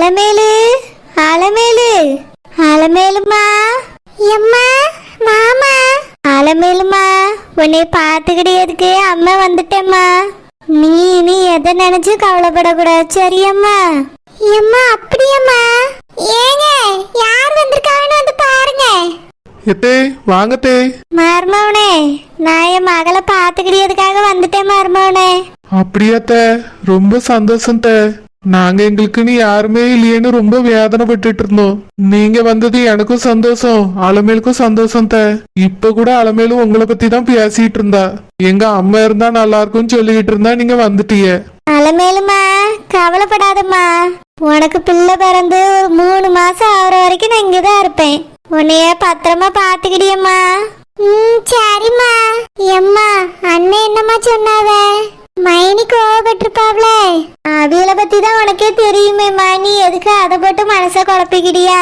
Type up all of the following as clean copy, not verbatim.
அலமேலு, அலமேலு, அலமேலுமா, எம்மா, மாமா, அலமேலுமா, உன்னை பார்த்துக்கிட்டே அம்மா வந்துட்டேம்மா. நீ எதை நினைச்சு கவலைப்படக்கூடாது, சரியம்மா? எம்மா, அப்படியம்மா? ஏங்க, யார் வந்திருக்காங்கன்னு வந்து பாருங்க. எத்தே வாங்கத்தே. மருமவனே, நான் என் மகளை பார்த்துக்கிட்டதுக்காக வந்துட்டேன் மருமவனே. அப்படியாத்த, ரொம்ப சந்தோஷம் த. நாங்க எங்களுக்குன்னு யாருமே இல்லையேன்னு ரொம்ப வேதனைப்பட்டுட்டு இருந்தோம். நீங்க வந்தது எனக்கும் சந்தோஷம், அலமேலுக்கும் சந்தோஷம் த. இப்ப கூட அலமேலும் உங்களை பத்தி தான் பேசிட்டு இருந்தா. எங்க அம்மா இருந்தா நல்லா இருக்கும்னு சொல்லிட்டு இருந்தா, நீங்க வந்துட்டீங்க. அலமேலுமா, கவலைப்படாதம்மா. உனக்கு பிள்ளை பிறந்து ஒரு 3 மாசம் ஆகிற வரைக்கும் நான் இங்கதான் இருப்பேன். உன்னைய பத்திரமா பாத்துக்கிடியம்மா. சரிம்மா. எம்மா, அண்ணன் என்னம்மா சொன்னாவ? மைனி கோவப்பட்டிருப்பாவ்ல, அவியல பத்தி தான் உனக்கே தெரியுமேம்மா. நீ எதுக்கு அதை போட்டு மனசை குழப்பிக்கிடியா?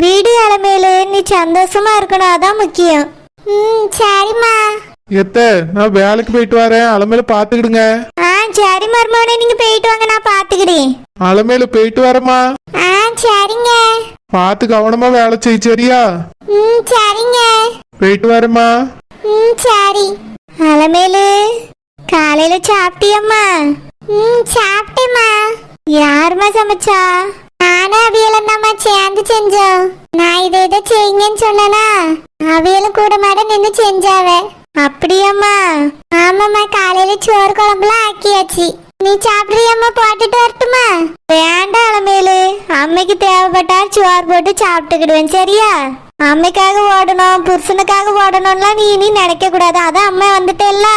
வீடு அலமேலு, நீ சந்தோஷமா இருக்கணும், அதான் முக்கியம். சரிம்மா. எத்த, நான் வேலைக்கு போயிட்டு வரேன், அலமேல பாத்துக்கிடுங்க. சரி மருமகனே, நீங்க போயிட்டு வாங்க, நான் பாத்துக்கிட்டேன். அலமேல போயிட்டு வரமா? சரிங்க. பார்த்து கவனமா வேலை செய், சரியா? சரிங்க. போயிட்டு வரமா? சரி. அலமேலு, காலையில சாப்பிட்டியம்மா? சாப்பிட்டேம்மா. யாருமா சமைச்சா? நானும் அவியலும் தான்மா சேர்ந்து செஞ்சோம். நான் இதை செய்யுங்கன்னு சொன்னா அவியலும் கூட மாட நின்று செஞ்சாவ. அப்படியாம்மா? ஆமாம்மா, காலையில சோறு குழம்புலாம் ஆக்கியாச்சு. நீ சாப்பிடுறியம்மா? போட்டுட்டு வரட்டுமா? வேண்டாம் அலமேலு, அம்மைக்கு தேவைப்பட்டா சோறு போட்டு சாப்பிட்டுக்கிடுவேன், சரியா? அம்மைக்காக ஓடணும், புருஷனுக்காக ஓடணும்லாம் நீ இனி நினைக்க கூடாது. அதான் அம்மா வந்துட்டேல்ல,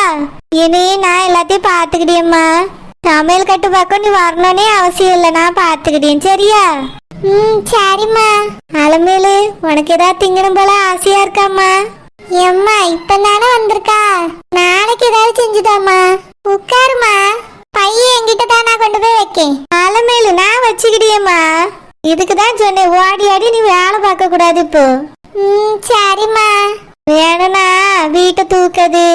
இனி நான் எல்லாத்தையும் பாத்துக்கிட்டியம்மா. சமையல் கட்டு பக்கம் நீ வரணும்னே அவசியம் இல்லை, நான் பாத்துக்கிட்டேன், சரியா? சரிம்மா. அலமேலு, உனக்கு ஏதாவது திங்கணும் போல ஆசையா இருக்காம்மா? எம்மா, இப்ப தானே வந்திருக்கா, நாளைக்கு ஏதாவது செஞ்சுதாம்மா. உட்காருமா, பையன் என்கிட்ட தான் நான் கொண்டு போய் வைக்கேன். அலமேலு, நான் வச்சுக்கிட்டியம்மா. இதுக்குதான் சொன்னேன், ஓடி ஆடி நீ வேலை பார்க்க கூடாது இப்போ. சரிம்மா. வேணும்னா வீட்டை தூக்குது,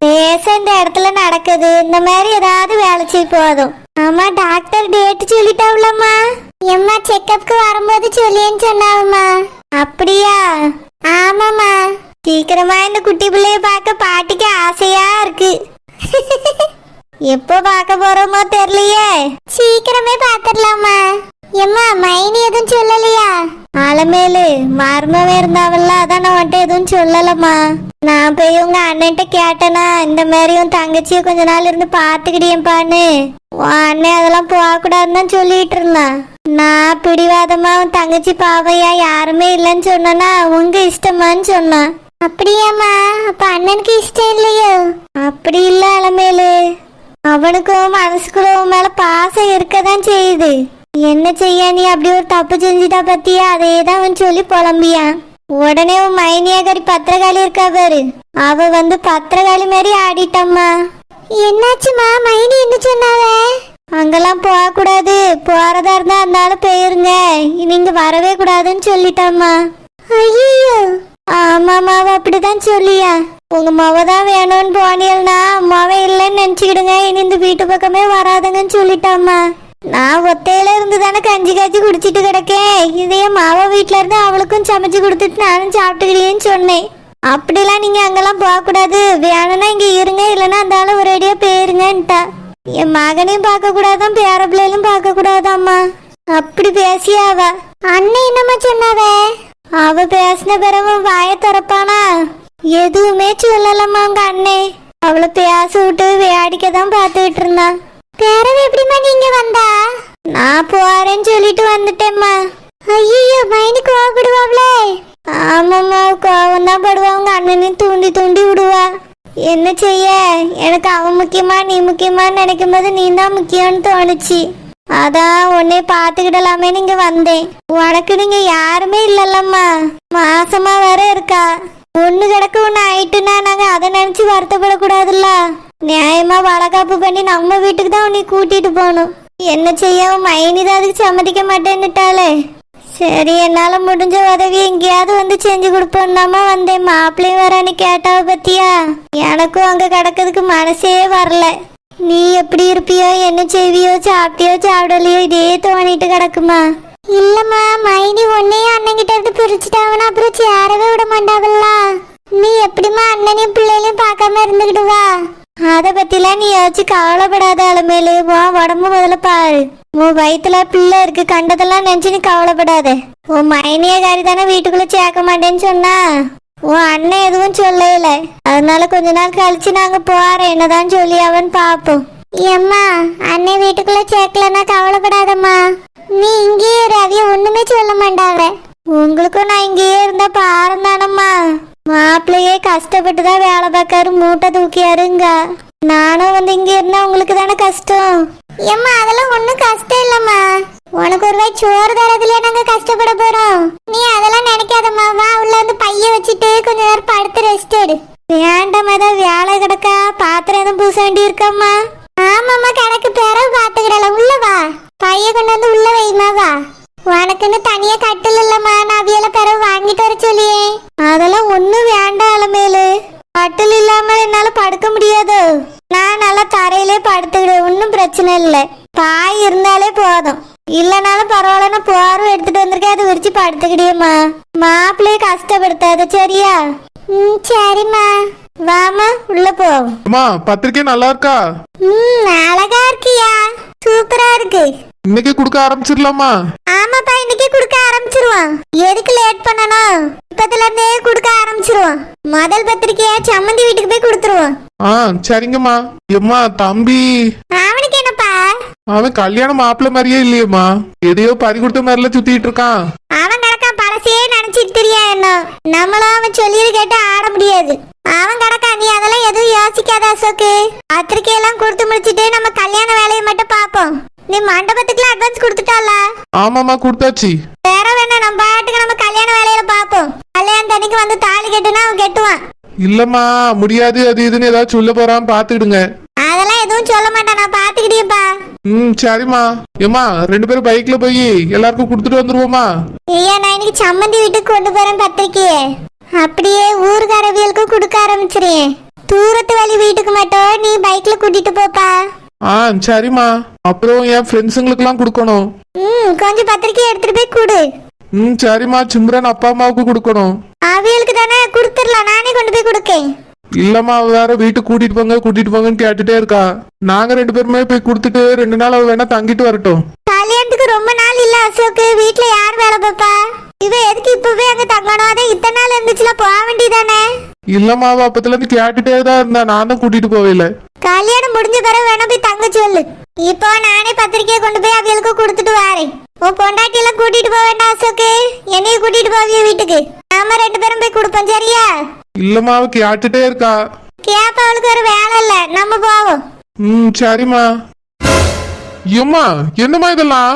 பேச இந்த இடத்துல நடக்குது, இந்த மாதிரி ஏதாவது வேலை செய்ய போதும். ஆமா, டாக்டர் டேட் சொல்லிட்டாவுலம்மா. எம்மா, செக்கப்க்கு வரும்போது சொல்லியேன்னு சொன்னாவும்மா. அப்படியா? ஆமாம்மா. சீக்கிரமா இந்த குட்டி பிள்ளைய பார்க்க பாட்டிக்கு ஆசையா இருக்கு. எப்போ பார்க்க போறோமோ தெரியலையே, சீக்கிரமே பார்த்துடலாமா. எம்மா, மைனி எதுவும் சொல்லலையா? அலமேலு, மர்மமே இருந்தாவல்ல, அதான் நான் வந்துட்டு எதுவும் சொல்லலம்மா. நான் போய் உங்க அண்ணன்ட்ட கேட்டேனா, இந்த மாதிரி உன் தங்கச்சியை கொஞ்ச நாள் இருந்து பாத்துக்கிடியப்பான்னு. உன் அண்ணன் அதெல்லாம் போகக்கூடாதுன்னு தான் சொல்லிட்டு இருந்தான். நான் பிடிவாதமா உன் தங்கச்சி பாவையா யாருமே இல்லைன்னு சொன்னா உங்க இஷ்டமான்னு சொன்னான். அப்படியாம்மா? அப்ப அண்ணனுக்கு இஷ்டம் இல்லையோ? அப்படி இல்ல அலமேலு, அவனுக்கும் மனசுக்குள்ள உன் மேல பாசம் இருக்கதான் செய்யுது. என்ன செய்ய, நீ அப்படி ஒரு தப்பு செஞ்சுட்டா பத்தியா, அதேதான் அவன் சொல்லி புலம்பியான். உடனே உன் மைனியாகரி பத்திரகாளி இருக்கா பாரு, அவ வந்து பத்திரகாளி மாதிரி ஆடிட்டம்மா. என்னாச்சுமா? மைனி என்ன சொன்னாவ? அங்கெல்லாம் போக கூடாது, போறதா இருந்தா அதனால போயிருங்க, நீங்க வரவே கூடாதுன்னு சொல்லிட்டாம்மா. ஐயோ. ஆமாம்மா, அவ அப்படிதான் சொல்லியா. உங்க மவதான் வேணும்னு போனியல்னா அம்மாவே இல்லைன்னு நினைச்சுக்கிடுங்க, இனி இந்த வீட்டு பக்கமே வராதுங்கன்னு சொல்லிட்டாம்மா. நான் ஒத்தையில இருந்து தானே கஞ்சி காய்ச்சி குடிச்சிட்டு கிடக்கேன். இதே மாவ வீட்டுல இருந்து அவளுக்கும் சமைச்சு கொடுத்துட்டு நானும் சாப்பிட்டுக்கிட்டேன்னு சொன்னேன். அப்படிலாம் நீங்க அங்கெல்லாம் போக கூடாது, வேணும்னா இங்க இருங்க, இல்லைன்னா அந்த ஆளு ஒரேடியா போயிருங்கன்ட்டா. என் மகனையும் பார்க்க கூடாதான், பேர பிள்ளைகளும் பார்க்க கூடாதாம்மா. அப்படி பேசியா அவ. அண்ணன் என்னம்மா சொன்னாவ? அவ பேசின பிறகு வாய திறப்பானா? எதுவுமே சொல்லலம்மா உங்க அண்ணே. அவளை பேச விட்டு வேடிக்கை தான் பார்த்துக்கிட்டு இருந்தான். பேரவை எப்படிமா நீங்க வந்தா? நான் போறேன்னு சொல்லிட்டு வந்துட்டேம்மா. ஐயோ, மைனி கோவப்படுவாங்களே. ஆமாம்மா, கோவம் தான் படுவா. உங்க அண்ணனையும் தூண்டி தூண்டி விடுவா. என்ன செய்ய, எனக்கு அவன் முக்கியமா நீ முக்கியமான்னு நினைக்கும் போது நீ தான் முக்கியம்னு தோணுச்சு. அதான் உன்னை பாத்துக்கிடலாமே நீங்க வந்தேன். உனக்கு நீங்க யாருமே இல்லல்லம்மா, மாசமா வேற இருக்கா. ஒண்ணு கிடக்கு ஒண்ணு ஆயிட்டுன்னா நாங்க அதை நினைச்சு வருத்தப்படக்கூடாதுல்ல. நியாயமா வளகாப்பு பண்ணி நம்ம வீட்டுக்கு தான் உன்னை கூட்டிட்டு போகணும். என்ன செய்ய, மைனிதான் அதுக்கு சம்மதிக்க மாட்டேன்னுட்டாளே. சரி, என்னால முடிஞ்ச உதவி எங்கேயாவது வந்து செஞ்சு கொடுப்போம்னாமா வந்தேன். மாப்பிள்ளையும் வரான்னு கேட்டாவ பத்தியா? எனக்கும் அங்க கிடக்கிறதுக்கு மனசே வரல. நீ எப்படி இருப்பியோ, என்ன செய்வியோ, சாப்பிட்டியோ சாப்பிடலையோ, இதே தோணிட்டு கிடக்குமா. இல்லம்மா, மைனி உன்னையும் அண்ணன் கிட்ட இருந்து பிரிச்சுட்டாவனா அப்புறம் சேரவே விட மாட்டாவல்ல. நீ எப்படிமா அண்ணனையும் பிள்ளைகளையும் பார்க்காம இருந்துக்கிடுவா? அத பத்திலாம் நீ யோசிச்சு கவலைப்படாத அலமேலு. உன் உடம்பு முதல்ல பாரு. உன் வயிற்றுல பிள்ளை இருக்கு, கண்டதெல்லாம் நினைச்சு நீ கவலைப்படாத. உன் மைனியக்காரி தானே வீட்டுக்குள்ள சேர்க்க மாட்டேன்னு சொன்னா. உன் அண்ணன் எதுவும் சொல்லல, அதனால கொஞ்ச நாள் கழிச்சு நாங்க போறோம், என்னதான் சொல்லி அவன் பாப்போம். ஏம்மா, அண்ணன் வீட்டுக்குள்ள சேர்க்கலன்னா கவலைப்படாதம்மா. நீ இங்கேயே ரவிய ஒண்ணுமே சொல்ல மாட்டாங்க. உங்களுக்கும் நான் இங்கேயே இருந்தா பாரம் தானம்மா. மாப்பிள்ளையே கஷ்டப்பட்டுதான் வேலை பார்க்காரு, மூட்டை தூக்கியாருங்க. நானும் வந்து இங்க இருந்தா உங்களுக்கு தானே கஷ்டம். ஏம்மா, அதெல்லாம் ஒண்ணும் கஷ்டம் இல்லம்மா. உனக்கு ஒரு வாய் சோறு தரதுலயே நாங்க கஷ்டப்பட போறோம். நீ அதெல்லாம் நினைக்காதம்மா. வா, உள்ள வந்து பைய வச்சுட்டு கொஞ்ச நேரம் படுத்து ரெஸ்ட் எடு. வேண்டாம், ஏதாவது வேலை கிடக்கா? பாத்திரம் எதுவும் பூச வேண்டி இருக்காம்மா? ஆமாம்மா, கிடக்கு, பிறகு பாத்துக்கிடலாம். உள்ள வா, பைய கொண்டு வந்து உள்ள வைமா. வா, உனக்குன்னு தனியா கட்டில் இல்லம்மா, நான் அவியல பிறகு வாங்கிட்டு வர சொல்லியே. அதெல்லாம் ஒண்ணும் வேண்டாம் அலமேலு. கட்டில் இல்லாம என்னால படுக்க முடியாது. நான் நல்லா தரையிலே படுத்துக்கிடுவேன், ஒன்னும் பிரச்சனை இல்லை. பாய் இருந்தாலே போதும். இல்லனாலும் பரவாயில்ல, நான் போர்வை எடுத்துட்டு வந்திருக்கேன், அதை விரிச்சு படுத்துக்கிடியம்மா. மாப்பிள்ளையே கஷ்டப்படுத்தாது, சரியா? சரிம்மா. வாமா, உள்ள போவோம். பத்திரிக்கை நல்லா இருக்கா? அழகா இருக்கியா? சூப்பரா இருக்கு. இன்னைக்கு கொடுக்க ஆரம்பிச்சிடலாமா? ஆமாப்பா, இன்னைக்கே கொடுக்க ஆரம்பிச்சிருவோம். எதுக்கு லேட் பண்ணணும்? இப்பத்துல இருந்தே கொடுக்க ஆரம்பிச்சிருவோம். முதல் பத்திரிக்கையா சம்மந்தி வீட்டுக்கு போய் கொடுத்துருவோம். சரிங்கம்மா. எம்மா, தம்பி அவனுக்கு என்னப்பா? அவன் கல்யாண மாப்பிள்ள மாதிரியே இல்லையம்மா, எதையோ பறி கொடுத்த மாதிரில சுத்திட்டு இருக்கான். அவன் கிடக்கான், பழசே நினைச்சிட்டு தெரியா என்ன? நம்மளும் அவன் சொல்லியது கேட்டு ஆட முடியாது. அவன் கிடக்கா, நீ அதெல்லாம் எதுவும் யோசிக்காத அசோக்கு. பத்திரிக்கையெல்லாம் கொடுத்து முடிச்சிட்டு நம்ம கல்யாண வேலையை மட்டும் பாப்போம். நீ மண்டபத்துக்குலாம் அட்வான்ஸ் கொடுத்துட்டால? ஆமாமா, கொடுத்தாச்சு. வேற வேணா, நம்ம பாட்டுக்கு நம்ம கல்யாண வேலையில பாப்போம். கல்யாணத்தன்னைக்கு வந்து தாலி கட்டுனா அவன் கட்டுவான். இல்லம்மா, முடியாது, அது இதுன்னு ஏதாவது சொல்ல போறான், பாத்துக்கிடுங்க. அதெல்லாம் எதுவும் சொல்ல மாட்டான், நான் பாத்துக்கிட்டேப்பா. சரிம்மா. ஏம்மா, 2 பேரும் பைக்ல போய் எல்லாருக்கும் கொடுத்துட்டு வந்துருவோமா? ஐயா, நான் இன்னைக்கு சம்மந்தி வீட்டுக்கு கொண்டு போறேன் பத்திரிக்கைய. அப்படியே ஊருக்காரவியலுக்கு கொடுக்க ஆரம்பிச்சிருக்கேன். தூரத்து வழி வீட்டுக்கு மட்டும் நீ பைக்ல கூட்டிட்டு போப்பா. சரிம்மா. அப்புறம் என் ஃப்ரெண்ட்ஸுங்களுக்கு எல்லாம் கொடுக்கணும். கொஞ்சம் பத்திரிக்கை எடுத்துட்டு போய் கொடு. சரிம்மா. சிம்ரன் அப்பா அம்மாவுக்கு கொடுக்கணும். அவியலுக்கு தானே கொடுத்துடலாம், நானே கொண்டு போய் கொடுக்கேன். இல்லம்மா, அவ வேற வீட்டுக்கு கூட்டிட்டு போங்கன்னு கேட்டுட்டே இருக்கா. நாங்க 2 பேருமே போய் கொடுத்துட்டு 2 நாள் அவ வேணா தங்கிட்டு வரட்டும். கல்யாணத்துக்கு ரொம்ப நாள் இல்ல அசோக்கு, வீட்டுல யார் வேலை பாப்பா? இவ எதுக்கு இப்பவே அங்க தங்கணும்? அதை இத்தனை நாள் இருந்துச்சுல, போக வேண்டியதானே? இல்லம்மா, அவ அப்பத்துல இருந்து கேட்டுட்டே தான் இருந்தா, நான் தான் கூட்டிட்டு போவேல. கல்யாணம் முடிஞ்ச பிறகு வேணா போய் தங்க சொல்லு. இப்போ நானே பத்திரிக்கையை கொண்டு போய் அவியலுக்கு கொடுத்துட்டு வரேன். உன் பொண்டாட்டி எல்லாம் கூட்டிட்டு போக வேண்டாம் அசோக்கு, என்னையும் கூட்டிட்டு போவிய வீட்டுக்கு. நாம 2 பேரும் போய் கொடுப்போம், சரியா? இல்லம்மா, அவ கேட்டுட்டே இருக்கா. கேப்ப, அவளுக்கு ஒரு வேலை இல்ல, நம்ம போவோம். சரிம்மா. ஏம்மா, என்னம்மா இதெல்லாம்?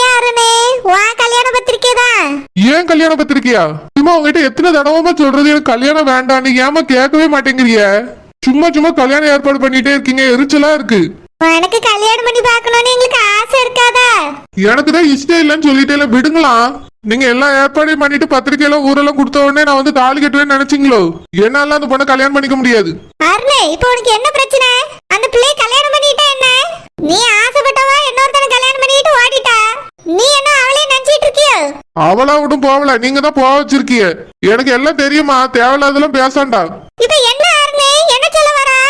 யாருனே? உன் கல்யாண பத்திரிக்கை தான். ஏன் கல்யாண பத்திரிக்கையா? சும்மா உங்ககிட்ட எத்தனை தடவைமா சொல்றது எனக்கு கல்யாணம் வேண்டான்னு, ஏமா கேட்கவே மாட்டேங்கிறீங்க? சும்மா சும்மா கல்யாணம் ஏற்பாடு பண்ணிட்டே இருக்கீங்க, எரிச்சலா இருக்கு. உனக்கு கல்யாணம் பண்ணி பார்க்கணும்னு எங்களுக்கு ஆசை இருக்காதா? எனக்கு தான் இஷ்டம் இல்லைன்னு சொல்லிட்டே, விடுங்களா? நீங்க எல்லாம் ஏற்பாடையும் பண்ணிட்டு பத்திரிக்கையெல்லாம் ஊரெல்லாம் கொடுத்த உடனே நான் வந்து தாலி கட்டுவேன்னு நினைச்சீங்களோ? என்னால அந்த பொண்ணை கல்யாணம் பண்ணிக்க முடியாது. அருணே, இப்போ உனக்கு என்ன பிரச்சனை? அந்த பிள்ளையை கல்யாணம் பண்ணிட்டா என்ன? நீ ஆசைப்பட்டவா இன்னொருத்தனை கல்யாணம் பண்ணிட்டு ஓடிட்டா. நீ என்ன அவளே நினைச்சிட்டு இருக்கிய? அவளா விடும் போகல, நீங்க தான் போக வச்சிருக்கீங்க. எனக்கு எல்லாம் தெரியுமா, தேவையில்லாதெல்லாம் பேசாண்டா. இப்ப என்ன அருணே, என்ன சொல்ல வரா?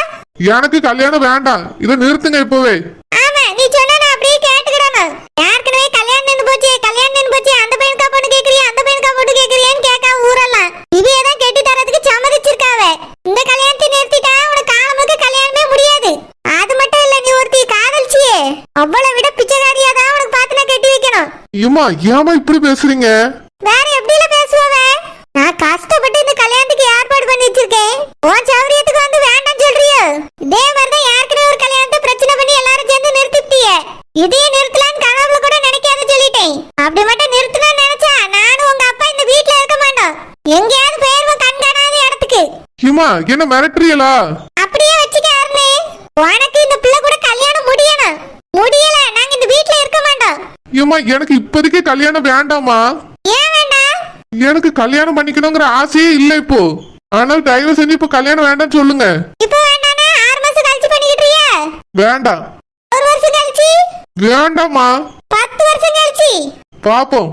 எனக்கு கல்யாணம் வேண்டாம், இதை நிறுத்துங்க இப்பவே. ஆமா, நீ சொன்னா நான் அப்படியே கேட்டுக்கிறேன். ஏற்கனவே கல்யாணம் நின்னு போச்சு, கல்யாணம் நின்னு போச்சு, அந்த பையனுக்கா பொண்ணு கேக்குறியா, அந்த பையனுக்கா பொண்ணு கேக்குறியான்னு கேட்கா ஊரெல்லாம். இவையதான் கெட்டி தரதுக்கு சம்மதிச்சிருக்காவ. இந்த கல்யாணத்தை நிறுத்திட்டா உனக்கு காலமுக்கு கல்யாணமே முடியாது. அது மட்டும் இல்ல, நீ ஒருத்தி காதலிச்சியே, அவ்வளவு விட பிச்சைக்காரியாதான் உனக்கு பார்த்து நான் கட்டி வைக்கணும். ஏமா, ஏமா இப்படி பேசுறீங்க? வேற எப்படில பேசுவாவ? நான் கஷ்டப்பட்டு இந்த கல்யாணத்துக்கு ஏற்பாடு பண்ணி வச்சிருக்கேன். உன் சௌரியத்துக்கு வந்து வேண்டாம் சொல்றியோ? இதே மாதிரிதான் ஏற்கனவே ஒரு கல்யாணத்தை பிரச்சனை பண்ணி எல்லாரும் சேர்ந்து நிறுத்திட்டியே. இதே நிறுத்தலான்னு கனவுல கூட நினைக்காத சொல்லிட்டேன். அப்படி மட்டும் நிறுத்தணும்னு நினைச்சா நானும் உங்க அப்பா இந்த வீட்டுல இருக்க மாட்டோம். எங்கேயாவது போயிருவோம் கண் காணாத இடத்துக்கு. ஏமா, என்ன மிரட்டுறீங்களா? அப்படியே வச்சுக்காருனே. உனக்கு இந்த பிள்ளை கூட கல்யாணம் முடியணும். முடியல, நாங்க இந்த வீட்டுல இருக்க மாட்டோம். ஏமா, எனக்கு இப்போதைக்கு கல்யாணம் வேண்டாமா. ஏன் வேண்டாம்? எனக்கு கல்யாணம் பண்ணிக்கணுங்கிற ஆசையே இல்ல இப்போ. ஆனால் தயவு செஞ்சு இப்ப கல்யாணம் வேண்டாம் சொல்லுங்க. இப்போ வேண்டானா 6 மாசம் கழிச்சு பண்ணிக்கிட்டியா? வேண்டாம். 1 வருஷம் கழிச்சு? வேண்டாமா. 10 வருஷம் கழிச்சு? பாப்போம்.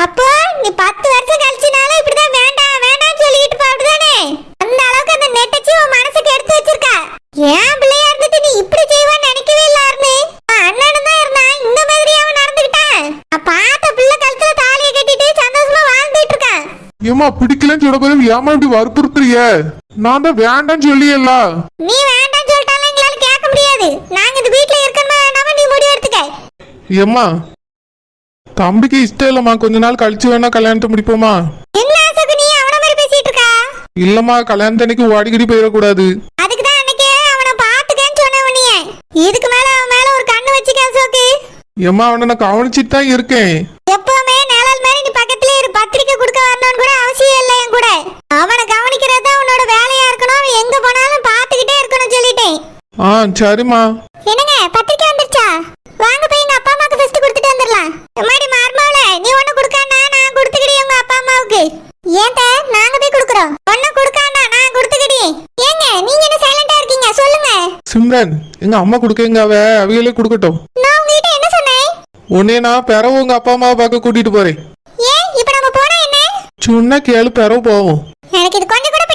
அப்போ நீ 10 வருஷம் கழிச்சுனாலும் இப்படிதான் வேண்டாம் வேண்டாம் சொல்லிட்டு பாடுதானே? அந்த அளவுக்கு அந்த நெட்டச்சி உன் மனசுக்கு எடுத்து வச்சிருக்க. ஏன் பிள்ளையா இருந்துட்டு நீ இப்படி செய்வான்னு நினைக்கவே இல்ல அருண். அண்ணனும் தான் இருந்தான், இந்த மாதிரி அவன் நடந்துக்கிட்டான். நான் பார்த்த பிள்ளை கழுத்துல தாலியை கட்டிட்டு சந்தோஷமா வாழ்ந்துட்டு இருக்கான். ஏமா பிடிக்கலன்னு சொல்ல போய் ஏமா இப்படி வற்புறுத்துறிய? நான் தான் வேண்டான்னு சொல்லியல்ல. நீ வேண்டாம் சொல்லிட்டாலும் எங்களால கேட்க முடியாது. நாங்க இந்த வீட்ல இருக்கணுமா வேண்டாமா நீ முடிவு எடுத்துக்க. ஏம்மா தம்பிக்கு இஷ்டம் இல்லம்மா, கொஞ்ச நாள் கழிச்சு வேணா கல்யாணத்தை முடிப்போமா? என்ன ஆசைக்கு நீ அவன மாதிரி பேசிட்டு இருக்கா? இல்லம்மா கல்யாணத்தன்னைக்கு ஓடிக்கிடி போயிடக்கூடாது. அதுக்கு தான் அன்னைக்கே அவனை பாத்துக்கன்னு சொன்னவ நீ. இதுக்கு மேல அவன் மேல ஒரு கண்ணு வச்சுக்க அசோக்கு. ஏம்மா அவனை நான் கவனிச்சுட்டு தான் இருக்கேன். எப்பவுமே நிழல் மாதிரி நீ பக்கத்துல இரு. பத்திரிக்கை கொடுக்க வரணும்னு கூட அவசியம் இல்லை என் கூட. அவனை கவனிக்கிறது தான் உன்னோட வேலையா இருக்கணும். அவன் எங்க போனாலும் பாத்துக்கிட்டே இருக்கணும் சொல்லிட்டேன். ஆ சரிம்மா. என்னங்க பத்திரிக்கை வந்துருச்சா? வாங்க போய் எங்க அப்பா அம்மாக்கு ஃபர்ஸ்ட் கொடுத்துட்டு வந்துடலாம். அம்மாடி மார்மாவள நீ ஒண்ணு கொடுக்கானா நான் கொடுத்துக்கிடி உங்க அப்பா அம்மாவுக்கு. ஏன் நாங்க போய் கொடுக்குறோம். ஒண்ணு கொடுக்கானா நான் கொடுத்துக்கிடி. ஏங்க நீங்க என்ன சைலண்டா இருக்கீங்க சொல்லுங்க. சிம்ரன் எங்க அம்மா கொடுக்கங்க, அவையிலே கொடுக்கட்டும். நான் உங்ககிட்ட என்ன சொன்னேன்? உன்னே நான் பிறவு உங்க அப்பா அம்மாவை பார்க்க கூட்டிட்டு போறேன். ஏன் இப்ப நம்ம போனா என்ன? சொன்னா கேளு, பிறவு போவோம். எனக்கு இது கொஞ்சம் கூட